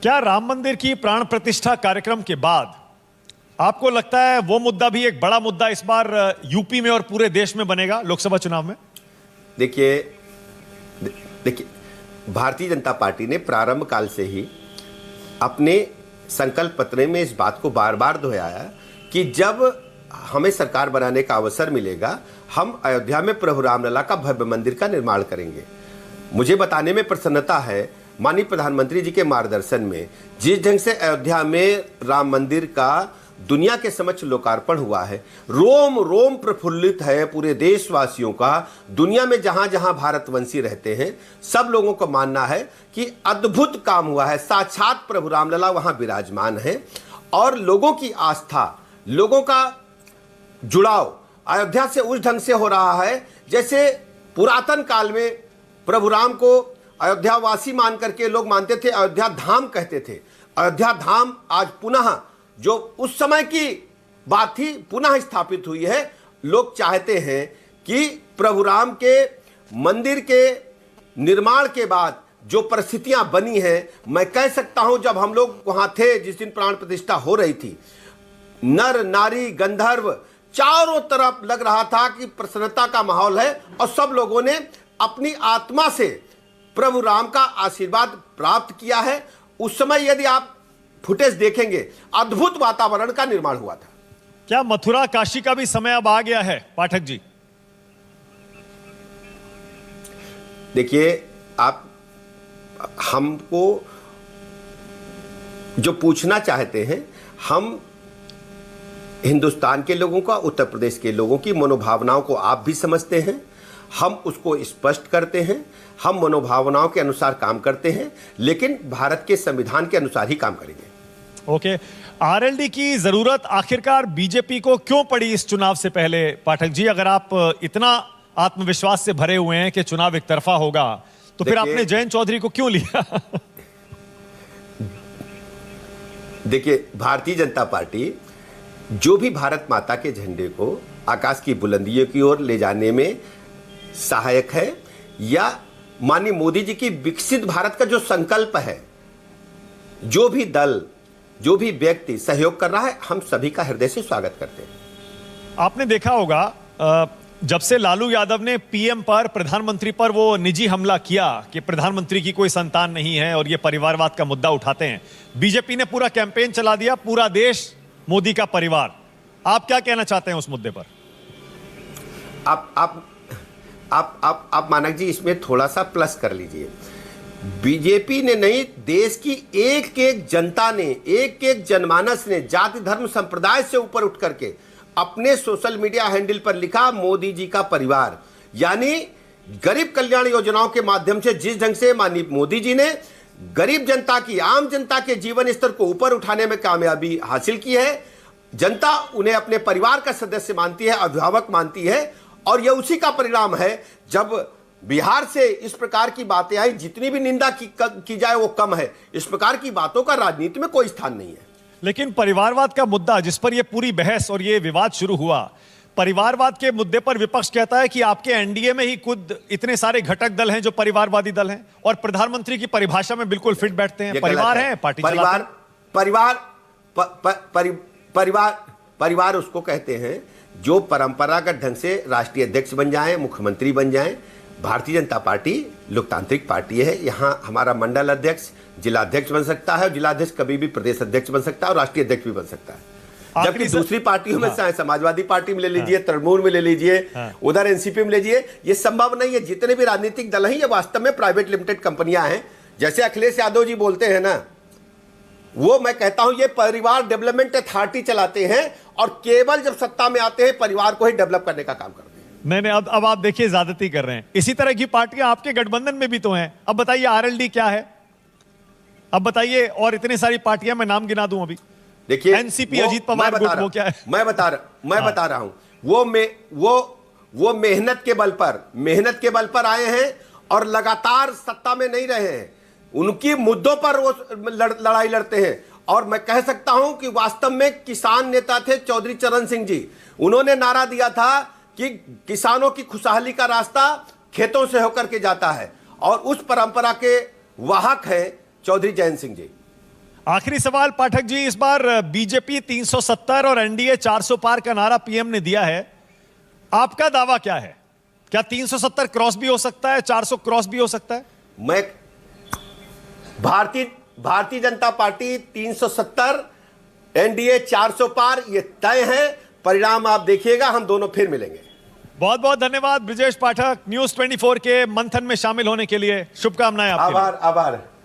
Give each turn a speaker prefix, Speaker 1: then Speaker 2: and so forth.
Speaker 1: क्या राम मंदिर की प्राण प्रतिष्ठा कार्यक्रम के बाद आपको लगता है वो मुद्दा भी एक बड़ा मुद्दा इस बार यूपी में और पूरे देश में बनेगा लोकसभा चुनाव में?
Speaker 2: देखिए भारतीय जनता पार्टी ने प्रारंभ काल से ही अपने संकल्प पत्र में इस बात को बार बार दोहराया कि जब हमें सरकार बनाने का अवसर मिलेगा हम अयोध्या में प्रभु रामलला का भव्य मंदिर का निर्माण करेंगे। मुझे बताने में प्रसन्नता है माननीय प्रधानमंत्री जी के मार्गदर्शन में जिस ढंग से अयोध्या में राम मंदिर का दुनिया के समक्ष लोकार्पण हुआ है, रोम रोम प्रफुल्लित है पूरे देशवासियों का। दुनिया में जहां जहां भारतवंशी रहते हैं सब लोगों को मानना है कि अद्भुत काम हुआ है, साक्षात प्रभु रामलला वहां विराजमान है और लोगों की आस्था, लोगों का जुड़ाव अयोध्या से उस ढंग से हो रहा है जैसे पुरातन काल में प्रभु राम को अयोध्यावासी मान करके लोग मानते थे, अयोध्या धाम कहते थे। अयोध्या धाम आज पुनः जो उस समय की बात थी पुनः स्थापित हुई है। लोग चाहते हैं कि प्रभु राम के मंदिर के निर्माण के बाद जो परिस्थितियां बनी हैं, मैं कह सकता हूं जब हम लोग वहां थे जिस दिन प्राण प्रतिष्ठा हो रही थी, नर नारी गंधर्व चारों तरफ लग रहा था कि प्रसन्नता का माहौल है और सब लोगों ने अपनी आत्मा से प्रभु राम का आशीर्वाद प्राप्त किया है। उस समय यदि आप फुटेज देखेंगे अद्भुत वातावरण का निर्माण हुआ था।
Speaker 1: क्या मथुरा काशी का भी समय अब आ गया है पाठक जी?
Speaker 2: देखिए आप हमको जो पूछना चाहते हैं, हम हिंदुस्तान के लोगों का, उत्तर प्रदेश के लोगों की मनोभावनाओं को आप भी समझते हैं, हम उसको स्पष्ट करते हैं, हम मनोभावनाओं के अनुसार काम करते हैं, लेकिन भारत के संविधान के अनुसार ही काम करेंगे।
Speaker 1: ओके, आरएलडी की जरूरत आखिरकार बीजेपी को क्यों पड़ी इस चुनाव से पहले पाठक जी? अगर आप इतना आत्मविश्वास से भरे हुए हैं कि चुनाव एक तरफा होगा तो फिर आपने जयंत चौधरी को क्यों लिया?
Speaker 2: देखिए भारतीय जनता पार्टी जो भी भारत माता के झंडे को आकाश की बुलंदियों की ओर ले जाने में सहायक है या माननीय मोदी जी की विकसित भारत का जो संकल्प है, जो भी दल, जो भी व्यक्ति सहयोग कर रहा है, हम सभी का हृदय से स्वागत करते हैं।
Speaker 1: आपने देखा होगा जब से लालू यादव ने पीएम पर, प्रधानमंत्री पर वो निजी हमला किया कि प्रधानमंत्री की कोई संतान नहीं है और ये परिवारवाद का मुद्दा उठाते हैं, बीजेपी ने पूरा कैंपेन चला दिया, पूरा देश मोदी का परिवार। आप क्या कहना चाहते हैं उस मुद्दे पर?
Speaker 2: आप मानक जी इसमें थोड़ा सा प्लस कर लीजिए। बीजेपी ने नहीं, देश की एक एक जनता ने, एक एक जनमानस ने जाति धर्म संप्रदाय से ऊपर उठ करके अपने सोशल मीडिया हैंडल पर लिखा मोदी जी का परिवार। यानी गरीब कल्याण योजनाओं के माध्यम से जिस ढंग से माननीय मोदी जी ने गरीब जनता की, आम जनता के जीवन स्तर को ऊपर उठाने में कामयाबी हासिल की है, जनता उन्हें अपने परिवार का सदस्य मानती है, अभिभावक मानती है और यह उसी का परिणाम है। जब बिहार से इस प्रकार की बातें आई, जितनी भी निंदा की जाए वो कम है। इस प्रकार की बातों का राजनीति में कोई स्थान नहीं है।
Speaker 1: लेकिन परिवारवाद का मुद्दा जिस पर यह पूरी बहस और यह विवाद शुरू हुआ, परिवारवाद के मुद्दे पर विपक्ष कहता है कि आपके एनडीए में ही खुद इतने सारे घटक दल हैं जो परिवारवादी दल हैं और प्रधानमंत्री की परिभाषा में बिल्कुल फिट बैठते हैं। परिवार है, पार्टी
Speaker 2: परिवार उसको कहते हैं जो परंपरागत ढंग से राष्ट्रीय अध्यक्ष बन जाएं, मुख्यमंत्री बन जाएं। भारतीय जनता पार्टी लोकतांत्रिक पार्टी है। यहाँ हमारा मंडल अध्यक्ष जिला अध्यक्ष बन सकता है और जिला अध्यक्ष कभी भी प्रदेश अध्यक्ष बन सकता है और राष्ट्रीय अध्यक्ष भी बन सकता है। जबकि दूसरी पार्टियों में चाहे समाजवादी पार्टी में ले लीजिए, तृणमूल में ले लीजिए, उधर एनसीपी में लीजिए, ये संभव नहीं है। जितने भी राजनीतिक दल हैं ये वास्तव में प्राइवेट लिमिटेड कंपनियां हैं। जैसे अखिलेश यादव जी बोलते हैं ना, वो मैं कहता हूं ये परिवार डेवलपमेंट अथॉरिटी चलाते हैं और केवल जब सत्ता में आते हैं परिवार को ही डेवलप करने का काम करते हैं।
Speaker 1: नहीं, अब आप देखिए ज्यादती कर रहे हैं। इसी तरह की पार्टियां आपके गठबंधन में भी तो हैं। अब बताइए आरएलडी क्या है, अब बताइए। और इतनी सारी पार्टियां, मैं नाम गिना दूं अभी।
Speaker 2: देखिए
Speaker 1: एनसीपी, अजीत पवार गुट, वो क्या है?
Speaker 2: मैं बता रहा हूं वो मेहनत के बल पर आए हैं और लगातार सत्ता में नहीं रहे हैं। उनकी मुद्दों पर वो लड़ाई लड़ते हैं और मैं कह सकता हूं कि वास्तव में किसान नेता थे चौधरी चरण सिंह जी। उन्होंने नारा दिया था कि किसानों की खुशहाली का रास्ता खेतों से होकर के जाता है और उस परंपरा के वाहक हैं चौधरी जयंत सिंह जी।
Speaker 1: आखिरी सवाल पाठक जी, इस बार बीजेपी 370 और एनडीए 400 पार का नारा पीएम ने दिया है। आपका दावा क्या है? क्या 370 क्रॉस भी हो सकता है, 400 क्रॉस भी हो सकता है?
Speaker 2: मैं भारतीय जनता पार्टी 370, एनडीए 400 पार, ये तय है। परिणाम आप देखिएगा, हम दोनों फिर मिलेंगे।
Speaker 1: बहुत बहुत धन्यवाद ब्रिजेश पाठक, न्यूज़ 24 के मंथन में शामिल होने के लिए। शुभकामनाएं आपके लिए।
Speaker 2: आभार।